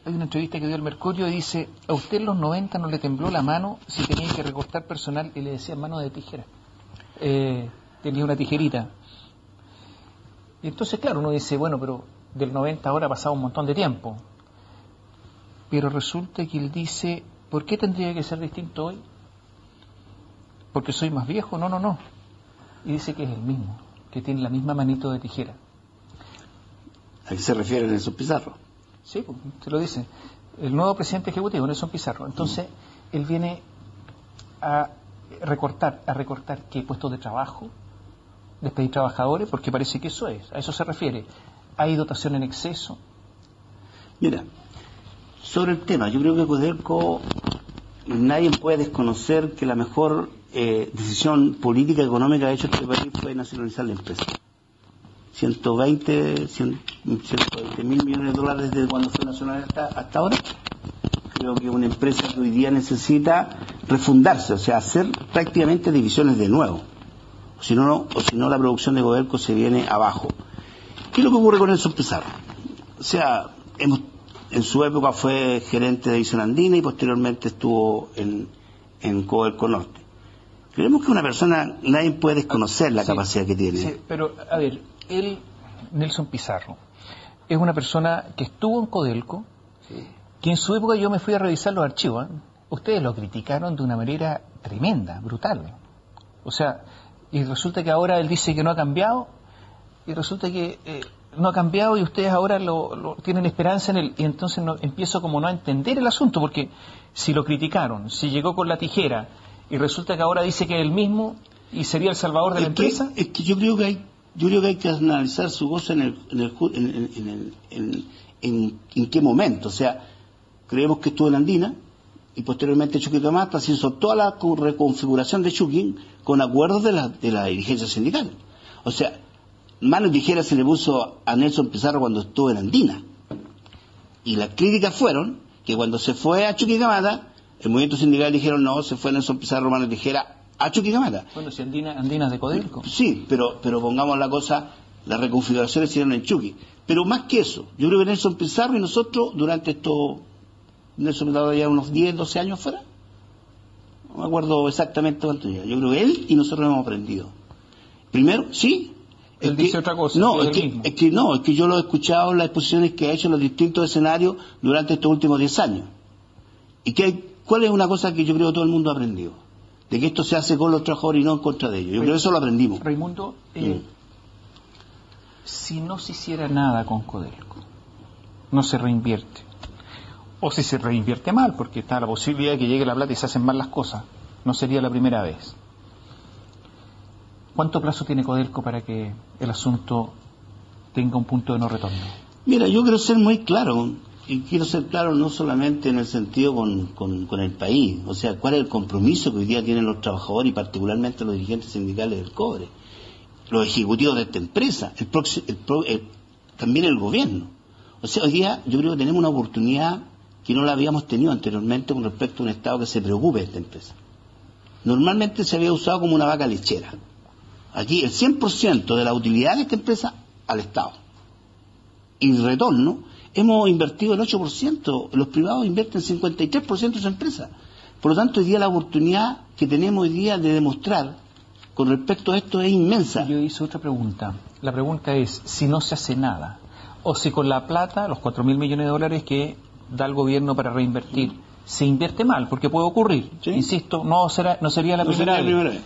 hay una entrevista que dio el Mercurio y dice, a usted en los 90 no le tembló la mano si tenía que recortar personal y le decían mano de tijera. Tenía una tijerita. Y entonces, claro, uno dice, bueno, pero del 90 ahora ha pasado un montón de tiempo. Pero resulta que él dice, ¿por qué tendría que ser distinto hoy? ¿Porque soy más viejo? No, no, no. Y dice que es el mismo, que tiene la misma manito de tijera. ¿A qué se refiere Nelson Pizarro? Sí, pues, se lo dice. El nuevo presidente ejecutivo, Nelson Pizarro. Entonces, él viene a recortar ¿qué? Puestos de trabajo, despedir trabajadores, porque parece que eso es, a eso se refiere. Hay dotación en exceso. Mira, sobre el tema, yo creo que Codelco, nadie puede desconocer que la mejor decisión política y económica que ha hecho este país fue nacionalizar la empresa. 120 mil millones de dólares desde cuando fue nacional hasta ahora. Creo que una empresa que hoy día necesita refundarse, o sea, hacer prácticamente divisiones de nuevo. O si no, la producción de Codelco se viene abajo. ¿Qué es lo que ocurre con Nelson Pizarro? O sea, en su época fue gerente de División Andina y posteriormente estuvo en Codelco Norte. Creemos que una persona, nadie puede desconocer la capacidad que tiene. Sí, pero, a ver, él, Nelson Pizarro, es una persona que estuvo en Codelco, que en su época yo me fui a revisar los archivos. Ustedes lo criticaron de una manera tremenda, brutal. O sea, y resulta que ahora él dice que no ha cambiado, y resulta que no ha cambiado y ustedes ahora lo tienen esperanza en él, y entonces empiezo como no a entender el asunto, porque si lo criticaron, si llegó con la tijera, y resulta que ahora dice que es el mismo, y sería el salvador de la empresa. Es que yo creo que hay que analizar su cosa en qué momento. O sea, creemos que estuvo en Andina y posteriormente Chuquicamata se hizo toda la reconfiguración de Chuquín con acuerdos de la dirigencia sindical. O sea, mano tijera se le puso a Nelson Pizarro cuando estuvo en Andina, y las críticas fueron que cuando se fue a Chuquicamata el movimiento sindical dijeron no, se fue Nelson Pizarro mano tijera a Chuquicamata. Bueno, si Andina es de Codelco. Sí, pero pongamos la cosa, las reconfiguraciones se hicieron en Chuqui. Pero más que eso, yo creo que Nelson Pizarro y nosotros, durante esto, Nelson Pizarro ya unos 10, 12 años fuera, no me acuerdo exactamente cuánto ya, yo creo que él y nosotros hemos aprendido. Primero, sí. Él dice otra cosa. No, es que yo lo he escuchado en las exposiciones que ha hecho en los distintos escenarios durante estos últimos 10 años. ¿Y cuál es una cosa que yo creo que todo el mundo ha aprendido? De que esto se hace con los trabajadores y no en contra de ellos. Yo creo que eso lo aprendimos. Raimundo, si no se hiciera nada con Codelco, no se reinvierte, o si se reinvierte mal, porque está la posibilidad de que llegue la plata y se hacen mal las cosas, no sería la primera vez. ¿Cuánto plazo tiene Codelco para que el asunto tenga un punto de no retorno? Mira, yo quiero ser muy claro, y quiero ser claro no solamente en el sentido con el país, o sea, cuál es el compromiso que hoy día tienen los trabajadores y particularmente los dirigentes sindicales del cobre, los ejecutivos de esta empresa, también el gobierno. O sea, hoy día yo creo que tenemos una oportunidad que no la habíamos tenido anteriormente con respecto a un Estado que se preocupe de esta empresa. Normalmente se había usado como una vaca lechera. Aquí el 100% de la utilidad de esta empresa al Estado. Y el retorno, hemos invertido el 8%, los privados invierten 53% de su empresa. Por lo tanto, hoy día la oportunidad que tenemos hoy día de demostrar con respecto a esto es inmensa. Yo hice otra pregunta. La pregunta es, si no se hace nada, o si con la plata, los 4.000 millones de dólares que da el gobierno para reinvertir, se invierte mal, porque puede ocurrir. ¿Sí? Insisto, no sería la primera vez.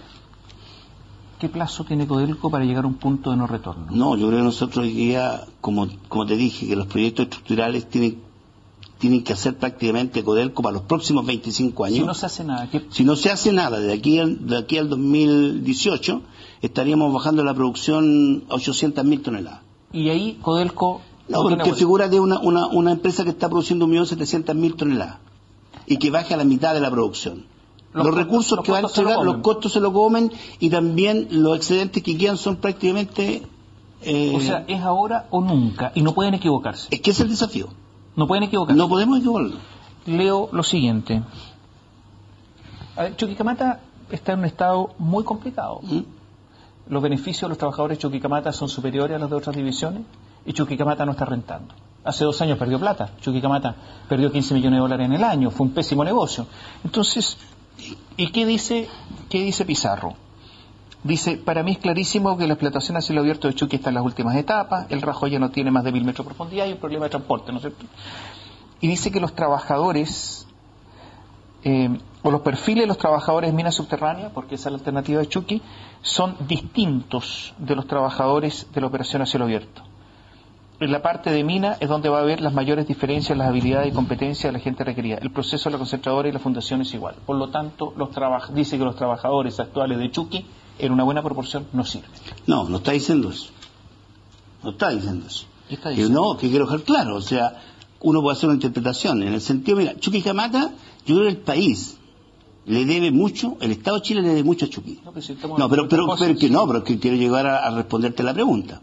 ¿Qué plazo tiene Codelco para llegar a un punto de no retorno? No, yo creo que nosotros hoy día, como te dije, que los proyectos estructurales tienen que hacer prácticamente Codelco para los próximos 25 años. Si no se hace nada. Si no se hace nada, de aquí al 2018, estaríamos bajando la producción a 800.000 toneladas. ¿Y ahí Codelco...? No, porque figura de una empresa que está produciendo 1.700.000 toneladas y que baja a la mitad de la producción. Los recursos que van a entregar, los costos se lo comen, y también los excedentes que quedan son prácticamente... o sea, ¿es ahora o nunca? Y no pueden equivocarse. Es que es el desafío. No pueden equivocarse. No podemos equivocarnos. Leo lo siguiente. A ver, Chuquicamata está en un estado muy complicado. Los beneficios de los trabajadores de Chuquicamata son superiores a los de otras divisiones, y Chuquicamata no está rentando. Hace 2 años perdió plata. Chuquicamata perdió 15 millones de dólares en el año. Fue un pésimo negocio. Entonces, ¿y qué dice Pizarro? Dice, para mí es clarísimo que la explotación a cielo abierto de Chuqui está en las últimas etapas, el Rajo ya no tiene más de 1000 metros de profundidad y un problema de transporte, ¿no es cierto? Y dice que los trabajadores, o los perfiles de los trabajadores de minas subterráneas, porque esa es la alternativa de Chuqui, son distintos de los trabajadores de la operación a cielo abierto. En la parte de mina es donde va a haber las mayores diferencias en las habilidades y competencias de la gente requerida. El proceso de la concentradora y la fundación es igual. Por lo tanto, dice que los trabajadores actuales de Chuqui, en una buena proporción, no sirven. No está diciendo eso. No está diciendo eso. ¿Qué está diciendo? No, que quiero dejar claro. O sea, uno puede hacer una interpretación. En el sentido, mira, Chuquicamata, yo creo que el país le debe mucho, el Estado de Chile le debe mucho a Chuqui. Pero que quiero llegar a responderte la pregunta.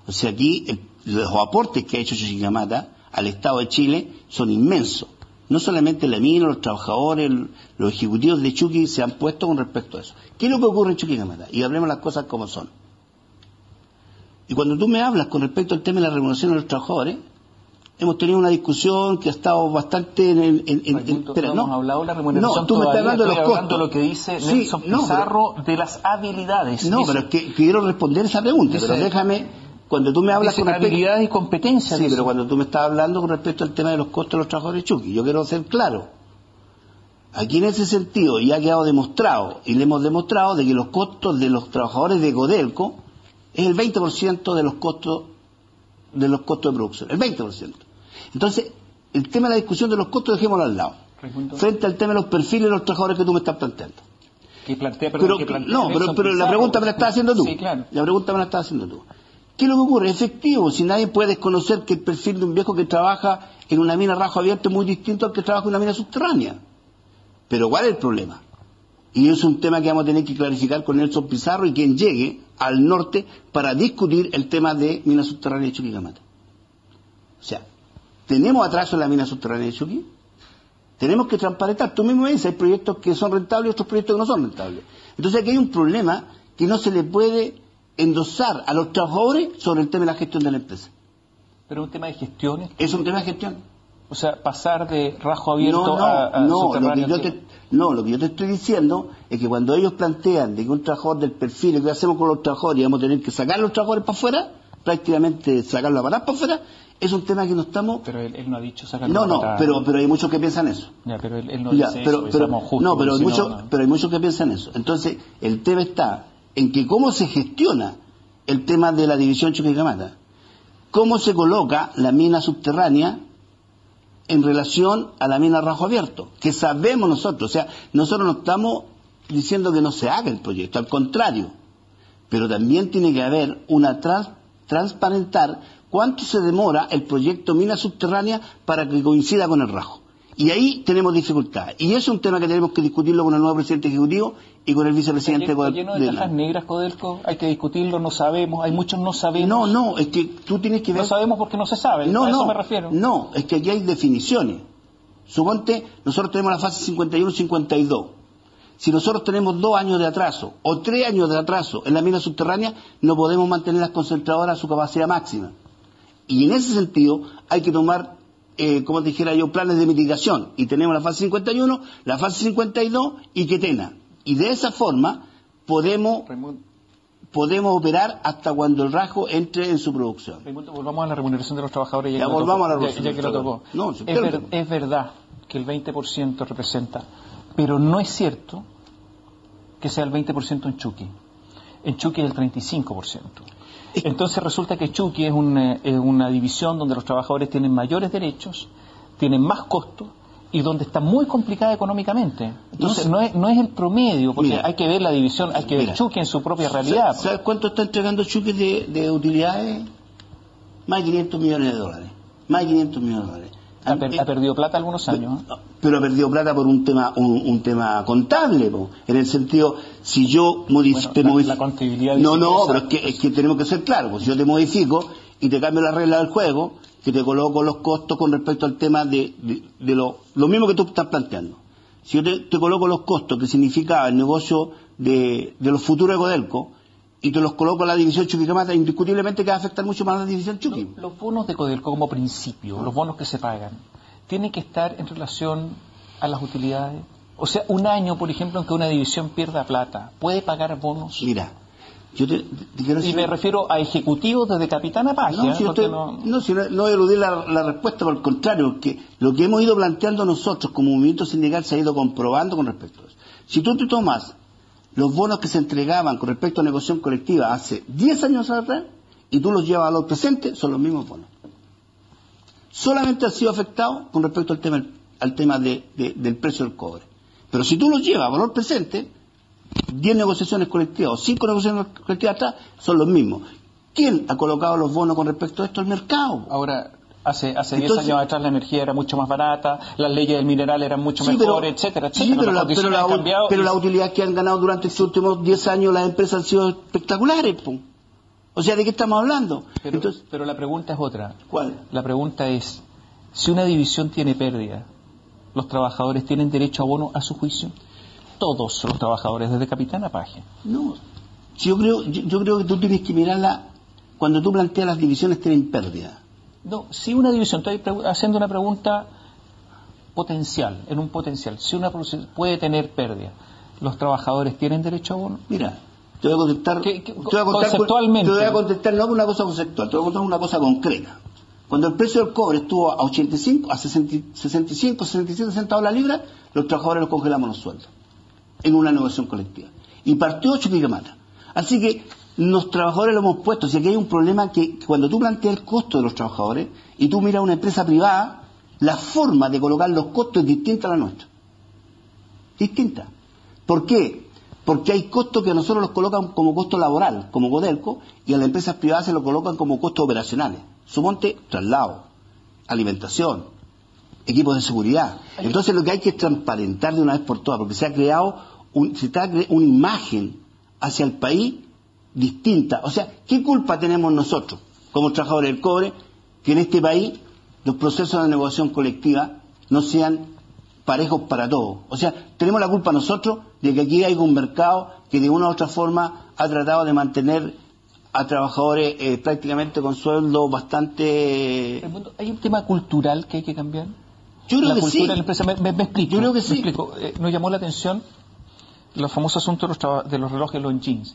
O sea, aquí los aportes que ha hecho Chuquicamata al Estado de Chile son inmensos. No solamente la mina, los trabajadores, los ejecutivos de Chuqui se han puesto con respecto a eso. ¿Qué es lo que ocurre en Chuquicamata? Y hablemos las cosas como son. Y cuando tú me hablas con respecto al tema de la remuneración de los trabajadores, hemos tenido una discusión que ha estado bastante hemos hablado de la remuneración. No, tú me estás hablando de los costos. Lo que dice Nelson Pizarro de las habilidades. No, pero es que quiero responder esa pregunta, pero déjame. Cuando tú me hablas con respecto a habilidades y competencias. Sí, pero cuando tú me estás hablando con respecto al tema de los costos de los trabajadores de Chuqui, yo quiero ser claro. Aquí en ese sentido ya ha quedado demostrado, y le hemos demostrado de que los costos de los trabajadores de Codelco es el 20% de los costos de producción, el 20%. Entonces, el tema de la discusión de los costos dejémoslo al lado. Frente al tema de los perfiles de los trabajadores que tú me estás planteando. Pero la pregunta me la estás haciendo tú. Sí, claro. La pregunta me la estás haciendo tú. ¿Qué es lo que ocurre? Efectivo, si nadie puede desconocer que el perfil de un viejo que trabaja en una mina rajo abierto es muy distinto al que trabaja en una mina subterránea. Pero ¿cuál es el problema? Y es un tema que vamos a tener que clarificar con Nelson Pizarro y quien llegue al norte para discutir el tema de mina subterránea de Chuquicamata. O sea, ¿tenemos atraso en la mina subterránea de Chuqui? Tenemos que transparentar. Tú mismo dices, hay proyectos que son rentables y otros proyectos que no son rentables. Entonces aquí hay un problema que no se le puede endosar a los trabajadores sobre el tema de la gestión de la empresa. ¿Pero es un tema de gestión? Es un tema de gestión. O sea, pasar de rajo abierto a subterráneo. Lo que yo te estoy diciendo es que cuando ellos plantean de que un trabajador del perfil, ¿qué hacemos con los trabajadores? Y vamos a tener que sacar a los trabajadores para afuera, prácticamente sacarlos a parar para afuera, es un tema que no estamos... Pero él no ha dicho sacarlos pero hay muchos que piensan eso. Ya, pero él no dice eso, estamos justos. Pero hay muchos que piensan eso. Entonces, el tema está en que cómo se gestiona el tema de la división Chuquicamata, cómo se coloca la mina subterránea en relación a la mina rajo abierto, que sabemos nosotros, o sea, nosotros no estamos diciendo que no se haga el proyecto, al contrario, pero también tiene que haber una transparentar cuánto se demora el proyecto mina subterránea para que coincida con el rajo. Y ahí tenemos dificultades. Y es un tema que tenemos que discutirlo con el nuevo presidente ejecutivo y con el vicepresidente. Lleno de cajas negras, Codelco, hay que discutirlo, no sabemos, hay muchos no sabemos. No, es que tú tienes que ver... No sabemos porque no se sabe, a eso me refiero. No, es que aquí hay definiciones. Suponte, nosotros tenemos la fase 51-52. Si nosotros tenemos 2 años de atraso o 3 años de atraso en la mina subterránea, no podemos mantener las concentradoras a su capacidad máxima. Y en ese sentido hay que tomar... como te dijera yo, planes de mitigación. Y tenemos la fase 51, la fase 52 y Quetena. Y de esa forma podemos operar hasta cuando el rajo entre en su producción. Raimundo, volvamos a la remuneración de los trabajadores. Ya que lo tocó. No, es verdad que el 20% representa, pero no es cierto que sea el 20% en Chuqui. En Chuqui es el 35%. Entonces resulta que Chuqui es una división donde los trabajadores tienen mayores derechos, tienen más costos y donde está muy complicada económicamente. Entonces no es el promedio, porque hay que ver la división, hay que ver Chuqui en su propia realidad. ¿Sabes cuánto está entregando Chuqui de utilidades? Más de $500 millones. Más de $500 millones. Ha perdido plata algunos años. Pero ha perdido plata por un tema contable, en el sentido, si yo modifico... la contabilidad... pero es que tenemos que ser claros, pues si yo te modifico y te cambio la regla del juego, que te coloco los costos con respecto al tema de lo mismo que tú estás planteando. Si yo te coloco los costos que significaba el negocio de los futuros de Codelco, y te los coloco a la división Chuquicamata, indiscutiblemente que va a afectar mucho más a la división Chuqui. Los bonos de Codelco como principio, los bonos que se pagan, ¿tienen que estar en relación a las utilidades? O sea, un año, por ejemplo, en que una división pierda plata, ¿puede pagar bonos? Mira, yo te quiero decir... Y me refiero a ejecutivos desde capitán a paje. No voy a eludir la respuesta, por el contrario, que lo que hemos ido planteando nosotros como movimiento sindical se ha ido comprobando con respecto a eso. Si tú te tomas los bonos que se entregaban con respecto a negociación colectiva hace 10 años atrás y tú los llevas a los presentes, son los mismos bonos. Solamente han sido afectados con respecto al tema del precio del cobre. Pero si tú los llevas a valor presente, 10 negociaciones colectivas o 5 negociaciones colectivas atrás son los mismos. ¿Quién ha colocado los bonos con respecto a esto? El mercado. Ahora, hace 10 años atrás la energía era mucho más barata, las leyes del mineral eran mucho mejores, etcétera, etcétera. Sí, pero la utilidad que han ganado durante estos últimos 10 años las empresas han sido espectaculares. O sea, ¿de qué estamos hablando? Pero la pregunta es otra. ¿Cuál? La pregunta es, si una división tiene pérdida, ¿los trabajadores tienen derecho a bono a su juicio? Todos los trabajadores, desde capitán a paje. No. Yo creo que tú tienes que mirarla cuando tú planteas las divisiones tienen pérdida. No, si una división, estoy haciendo una pregunta potencial, en un potencial, si una puede tener pérdida, ¿los trabajadores tienen derecho a bono? Mira, te voy a contestar conceptualmente. Te voy a contestar no una cosa conceptual, te voy a contar una cosa concreta. Cuando el precio del cobre estuvo a 85, a 65, 67 centavos la libra, los trabajadores los congelamos los sueldos en una negociación colectiva. Y partió Chuquicamata. Así que los trabajadores lo hemos puesto. O sea que hay un problema que cuando tú planteas el costo de los trabajadores y tú miras una empresa privada, la forma de colocar los costos es distinta a la nuestra. Distinta. ¿Por qué? Porque hay costos que a nosotros los colocan como costo laboral, como Codelco, y a las empresas privadas se lo colocan como costos operacionales. Suponte traslado, alimentación, equipos de seguridad. Entonces lo que hay que es transparentar de una vez por todas, porque se está una imagen hacia el país distinta. O sea, ¿qué culpa tenemos nosotros, como trabajadores del cobre, que en este país los procesos de negociación colectiva no sean parejos para todos? O sea, tenemos la culpa nosotros de que aquí hay un mercado que de una u otra forma ha tratado de mantener a trabajadores prácticamente con sueldos bastante... ¿Hay un tema cultural que hay que cambiar? Yo creo que sí. Me explico. Yo creo que sí. Nos llamó la atención los famosos asuntos de los relojes Longines.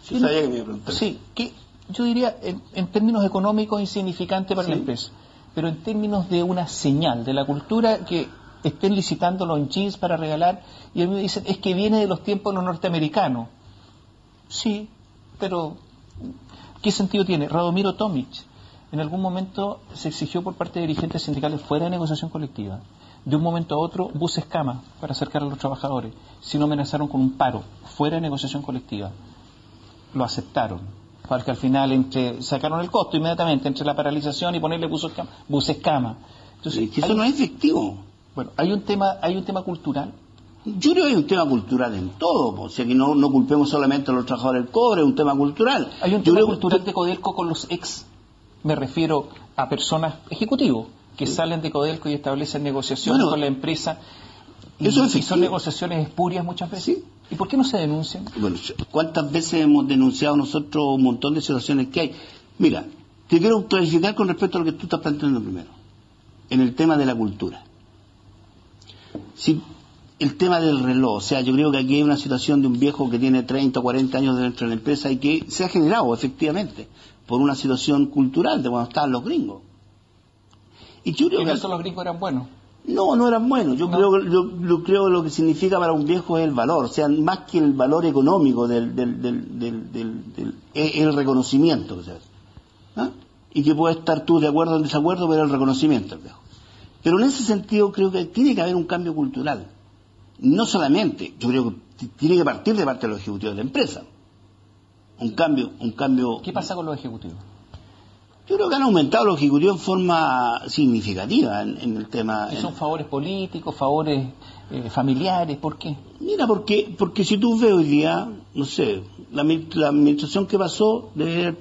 Sí, sabía que me iba a preguntar. Sí, que yo diría en términos económicos insignificante para la empresa, pero en términos de una señal de la cultura que estén licitando Longines para regalar, y a mí me dicen, es que viene de los tiempos de los norteamericanos. Sí, pero ¿qué sentido tiene? Radomiro Tomic en algún momento se exigió por parte de dirigentes sindicales fuera de negociación colectiva, de un momento a otro, buses cama para acercar a los trabajadores, si no amenazaron con un paro fuera de negociación colectiva. Lo aceptaron, porque al final sacaron el costo inmediatamente entre la paralización y ponerle buses cama. Entonces, eso no es efectivo. Bueno, hay un tema cultural. Yo creo que hay un tema cultural en todo, o sea que no culpemos solamente a los trabajadores del cobre, es un tema cultural. Hay un tema cultural de Codelco con los me refiero a personas ejecutivos que salen de Codelco y establecen negociaciones con la empresa. Y son negociaciones espurias muchas veces. ¿Sí? ¿Y por qué no se denuncian? Bueno, ¿cuántas veces hemos denunciado nosotros un montón de situaciones que hay? Mira, te quiero clarificar con respecto a lo que tú estás planteando primero, en el tema de la cultura. Si el tema del reloj, o sea, yo creo que aquí hay una situación de un viejo que tiene 30 o 40 años dentro de la empresa y que se ha generado efectivamente por una situación cultural de cuando estaban los gringos. Y yo creo que los gringos eran buenos. No eran buenos. Yo creo que lo que significa para un viejo es el valor, o sea, más que el valor económico el reconocimiento, o sea, ¿ah? Y que puedes estar tú de acuerdo o en desacuerdo, pero el reconocimiento del viejo. Pero en ese sentido creo que tiene que haber un cambio cultural. No solamente, yo creo que tiene que partir de parte de los ejecutivos de la empresa. Un cambio. ¿Qué pasa con los ejecutivos? Yo creo que han aumentado los ejecutivos en forma significativa en el tema. ¿Y son favores políticos, favores familiares? ¿Por qué? Mira, porque si tú ves hoy día, no sé, la administración que pasó debe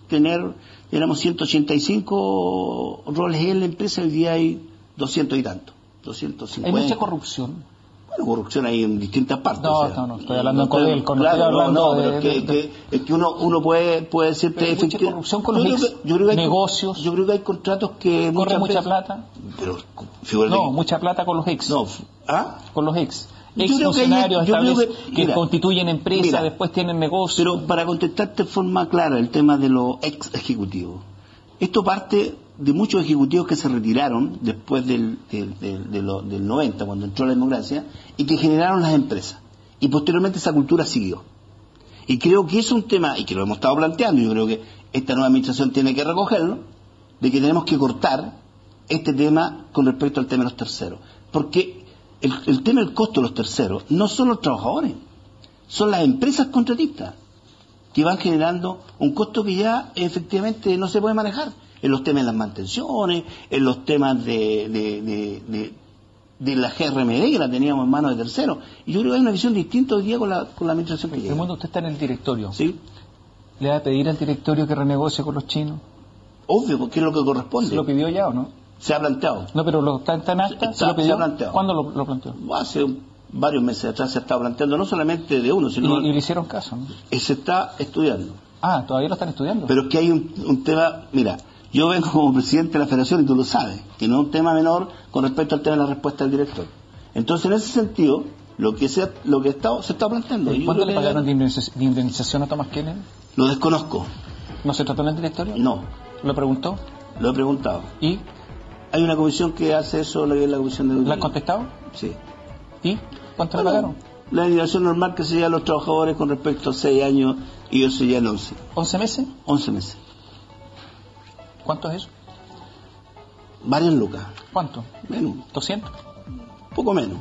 tener, éramos 185 roles en la empresa, hoy día hay 200 y tantos, 250. ¿Hay mucha corrupción? Bueno, corrupción hay en distintas partes. No, estoy hablando en Codelco, no estoy hablando es que uno puede decirte hay mucha corrupción con los Higgs, negocios. Yo creo que hay contratos que... Corre mucha plata. Pero, mucha plata con los Higgs. Con los Higgs. Ex Yo funcionarios que constituyen empresas, después tienen negocios. Pero para contestarte de forma clara el tema de los ex ejecutivos, esto parte de muchos ejecutivos que se retiraron después del 90, cuando entró la democracia, y que generaron las empresas. Y posteriormente esa cultura siguió. Y creo que es un tema, y que lo hemos estado planteando, yo creo que esta nueva administración tiene que recogerlo, de que tenemos que cortar este tema con respecto al tema de los terceros. Porque el tema del costo de los terceros no son los trabajadores, son las empresas contratistas que van generando un costo que ya efectivamente no se puede manejar en los temas de las mantenciones, en los temas de la GRMD que la teníamos en manos de terceros. Y yo creo que hay una visión distinta hoy día con la administración que llega. Raimundo, usted está en el directorio. ¿Sí? ¿Le va a pedir al directorio que renegocie con los chinos? Obvio, porque es lo que corresponde. ¿Se lo pidió ya o no? Se ha planteado. No, pero está en acta, ¿se lo pidió? Se ha planteado. ¿Cuándo lo planteó? Hace varios meses atrás se está planteando, no solamente de uno, sino... Y le hicieron caso, ¿no? Se está estudiando. Ah, ¿todavía lo están estudiando? Pero es que hay un tema... Mira, yo vengo como presidente de la federación y tú lo sabes, que no es un tema menor con respecto al tema de la respuesta del director. Entonces, en ese sentido, se está planteando. ¿Cuánto le pagaron de indemnización a Tomás Keller? Lo desconozco. ¿No se trató en el directorio? No. ¿Lo preguntó? Lo he preguntado. ¿Y? Hay una comisión que hace eso, la comisión de... ¿La han contestado? Sí. ¿Y? ¿Cuánto le pagaron? la indemnización normal que se lleva a los trabajadores con respecto a 6 años y ellos se llevan 11. ¿11 meses? 11 meses. ¿Cuánto es eso? Varias lucas. ¿Cuánto? Menos. ¿200? Poco menos.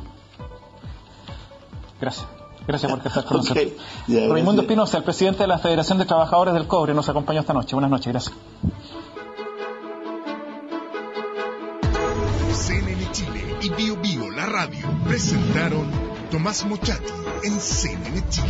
Gracias. Gracias por estar con nosotros. Ya, Raimundo Espinosa, el presidente de la Federación de Trabajadores del Cobre, nos acompañó esta noche. Buenas noches, gracias. CNN Chile y Bio Bio, la radio, presentaron Tomás Mochati en CNN Chile.